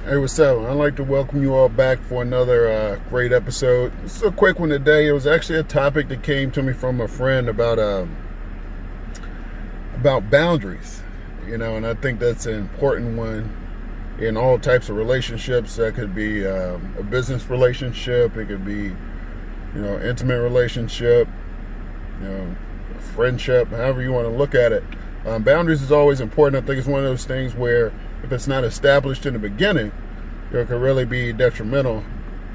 Hey, what's up? I'd like to welcome you all back for another great episode. This is a quick one today. It was actually a topic that came to me from a friend about boundaries, and I think that's an important one in all types of relationships. That could be a business relationship, it could be, intimate relationship, a friendship, however you want to look at it. Boundaries is always important. I think it's one of those things where if it's not established in the beginning, it could really be detrimental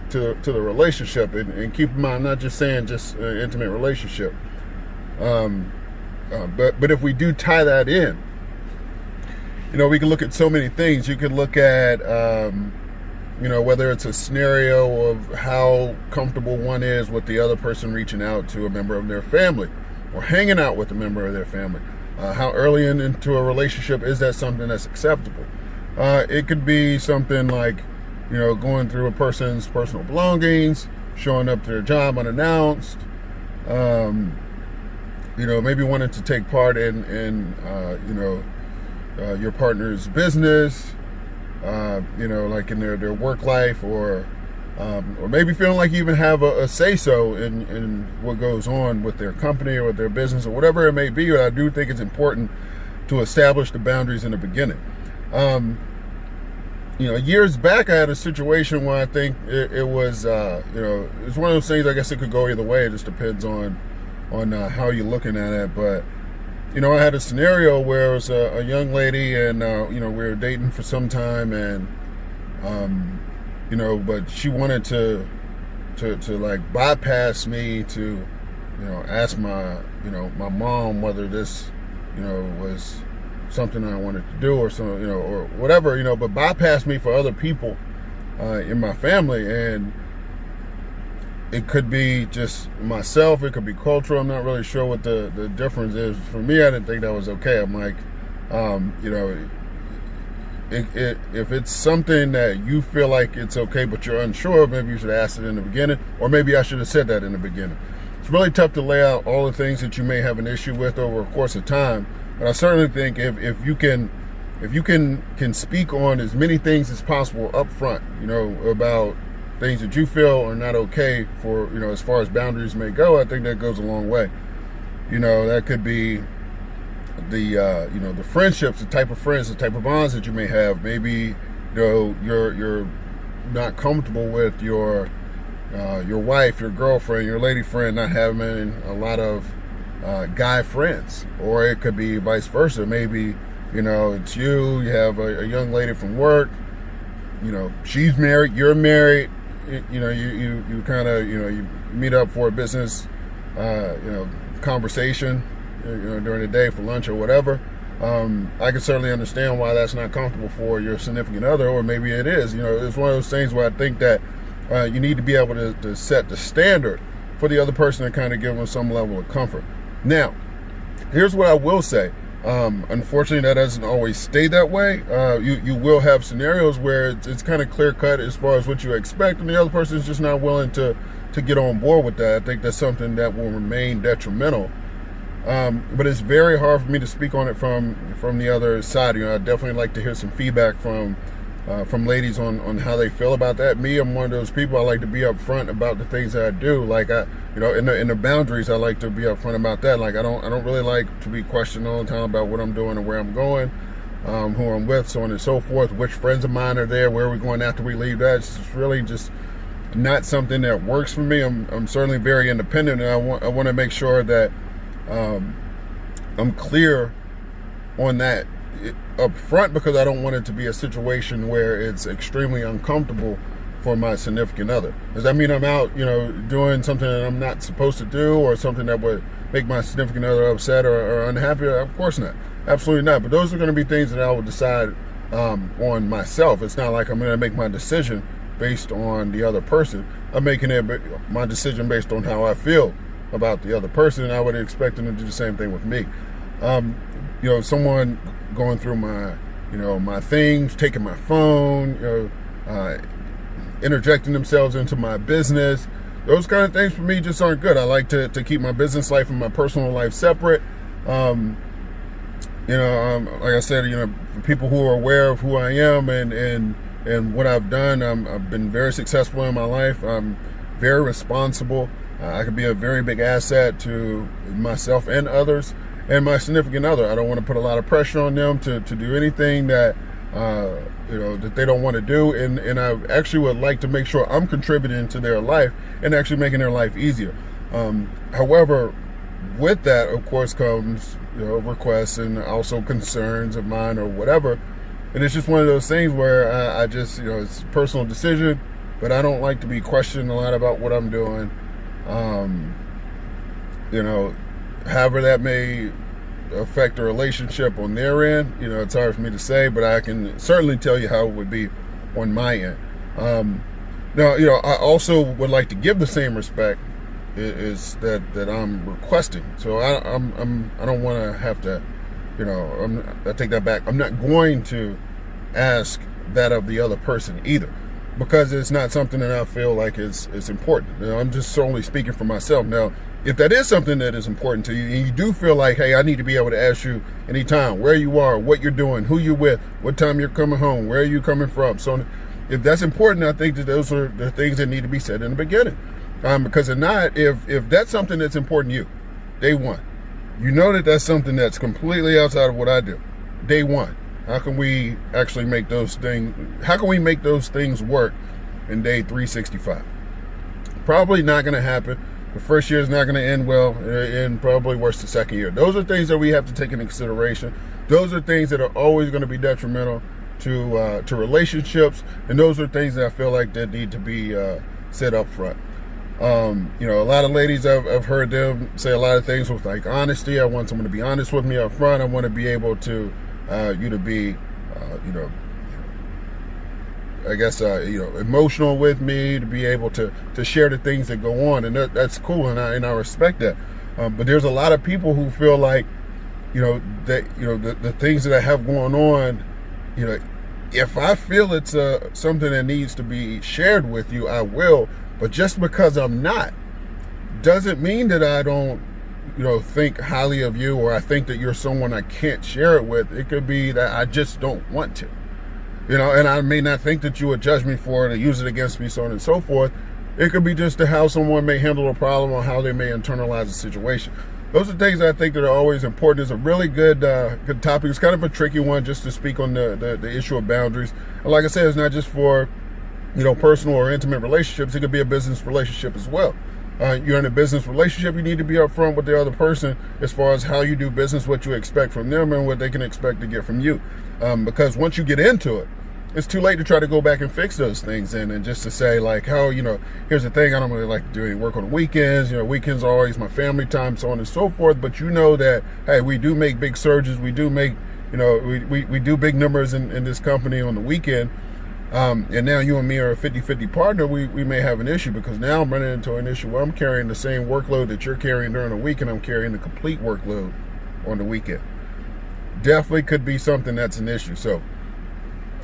to the relationship. And keep in mind, I'm not just saying just an intimate relationship. But if we do tie that in, we can look at so many things. You could look at, whether it's a scenario of how comfortable one is with the other person reaching out to a member of their family or hanging out with a member of their family. How early into a relationship is that something that's acceptable? It could be something like, going through a person's personal belongings, showing up to their job unannounced, maybe wanting to take part in your partner's business, like in their work life, or maybe feeling like you even have a say-so in what goes on with their company or with their business or whatever it may be. But I do think it's important to establish the boundaries in the beginning. Years back, I had a situation where I think it was, it's one of those things. I guess it could go either way. It just depends on how you're looking at it. But I had a scenario where it was a young lady, and we were dating for some time, and but she wanted to like bypass me to, ask my mom whether this, was something I wanted to do or something, or whatever, but bypass me for other people in my family. And it could be just myself, it could be cultural. I'm not really sure what the difference is. For me, I didn't think that was okay. I'm like, if it's something that you feel like it's okay but you're unsure, maybe you should ask it in the beginning, or maybe I should have said that in the beginning. It's really tough to lay out all the things that you may have an issue with over a course of time, but I certainly think if you can speak on as many things as possible up front, about things that you feel are not okay for, as far as boundaries may go, I think that goes a long way. That could be the friendships, the type of friends, the type of bonds that you may have. Maybe you're not comfortable with your wife, your girlfriend, your lady friend not having a lot of guy friends, or it could be vice versa. Maybe it's you have a young lady from work, she's married, you're married, you kind of you meet up for a business conversation during the day for lunch or whatever. I can certainly understand why that's not comfortable for your significant other, or maybe it is. It's one of those things where I think that you need to be able to set the standard for the other person to kind of give them some level of comfort. Now, here's what I will say. Unfortunately, that doesn't always stay that way. You will have scenarios where it's kind of clear cut as far as what you expect, and the other person is just not willing to get on board with that. I think that's something that will remain detrimental. But it's very hard for me to speak on it from the other side. I definitely like to hear some feedback from ladies on how they feel about that. Me, I'm one of those people. I like to be upfront about the things that I do. Like in the boundaries, I like to be upfront about that. Like I don't really like to be questioned all the time about what I'm doing and where I'm going, who I'm with, so on and so forth. Which friends of mine are there? Where are we going after we leave? That's really just not something that works for me. I'm certainly very independent, and I want to make sure that I'm clear on that up front, because I don't want it to be a situation where it's extremely uncomfortable for my significant other. Does that mean I'm out, doing something that I'm not supposed to do, or something that would make my significant other upset or unhappy? Of course not. Absolutely not. But those are going to be things that I will decide on myself. It's not like I'm going to make my decision based on the other person. I'm making my decision based on how I feel about the other person, and I would expect them to do the same thing with me. Someone going through my, my things, taking my phone, interjecting themselves into my business. Those kind of things for me just aren't good. I like to keep my business life and my personal life separate. Like I said, for people who are aware of who I am and and what I've done. I've been very successful in my life. I'm very responsible. I could be a very big asset to myself and others, and my significant other. I don't want to put a lot of pressure on them to do anything that that they don't want to do, and I actually would like to make sure I'm contributing to their life and actually making their life easier. However, with that, of course, comes requests and also concerns of mine or whatever, and it's just one of those things where I just it's a personal decision, but I don't like to be questioned a lot about what I'm doing. However that may affect a relationship on their end, it's hard for me to say, but I can certainly tell you how it would be on my end. Now, I also would like to give the same respect is that I'm requesting. So I don't want to have to, I take that back. I'm not going to ask that of the other person either, because it's not something that I feel like is important. I'm just solely speaking for myself. Now, if that is something that is important to you, and you do feel like, hey, I need to be able to ask you anytime where you are, what you're doing, who you're with, what time you're coming home, where are you coming from. So if that's important, I think that those are the things that need to be said in the beginning. Because if not, if that's something that's important to you, day one, that's something that's completely outside of what I do. Day one, how can we actually make those things work in day 365? Probably not going to happen. The first year is not going to end well, and probably worse the second year. Those are things that we have to take into consideration. Those are things that are always going to be detrimental to relationships, and those are things that I feel like that need to be said up front. A lot of ladies, I've heard them say a lot of things with like honesty. I want someone to be honest with me up front. I want to be able to you to be emotional with me, to be able to share the things that go on, and that's cool, and I respect that. But there's a lot of people who feel like, the things that I have going on, if I feel it's something that needs to be shared with you, I will. But just because I'm not, doesn't mean that I don't, think highly of you, or I think that you're someone I can't share it with. It could be that I just don't want to. And I may not think that you would judge me for it or use it against me, so on and so forth. It could be just how someone may handle a problem or how they may internalize a situation. Those are things I think that are always important. It's a really good topic. It's kind of a tricky one just to speak on the issue of boundaries. And like I said, it's not just for, personal or intimate relationships. It could be a business relationship as well. You're in a business relationship, you need to be upfront with the other person as far as how you do business, what you expect from them, and what they can expect to get from you. Because once you get into it, it's too late to try to go back and fix those things. And just to say like, here's the thing, I don't really like to do any work on the weekends. Weekends are always my family time, so on and so forth. But that, hey, we do make big surges. We do make, we do big numbers in this company on the weekend. And now you and me are a 50-50 partner, we may have an issue, because now I'm running into an issue where I'm carrying the same workload that you're carrying during the week, and I'm carrying the complete workload on the weekend. Definitely could be something that's an issue. So,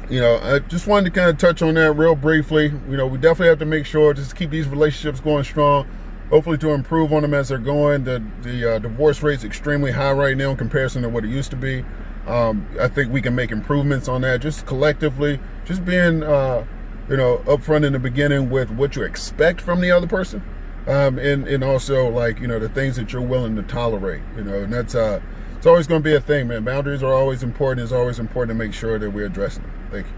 I just wanted to kind of touch on that real briefly. We definitely have to make sure just to keep these relationships going strong, hopefully to improve on them as they're going. The divorce rate's extremely high right now in comparison to what it used to be. I think we can make improvements on that, just collectively, just being, upfront in the beginning with what you expect from the other person. And also like, the things that you're willing to tolerate, and that's, it's always going to be a thing, man. Boundaries are always important. It's always important to make sure that we're addressing them. Thank you.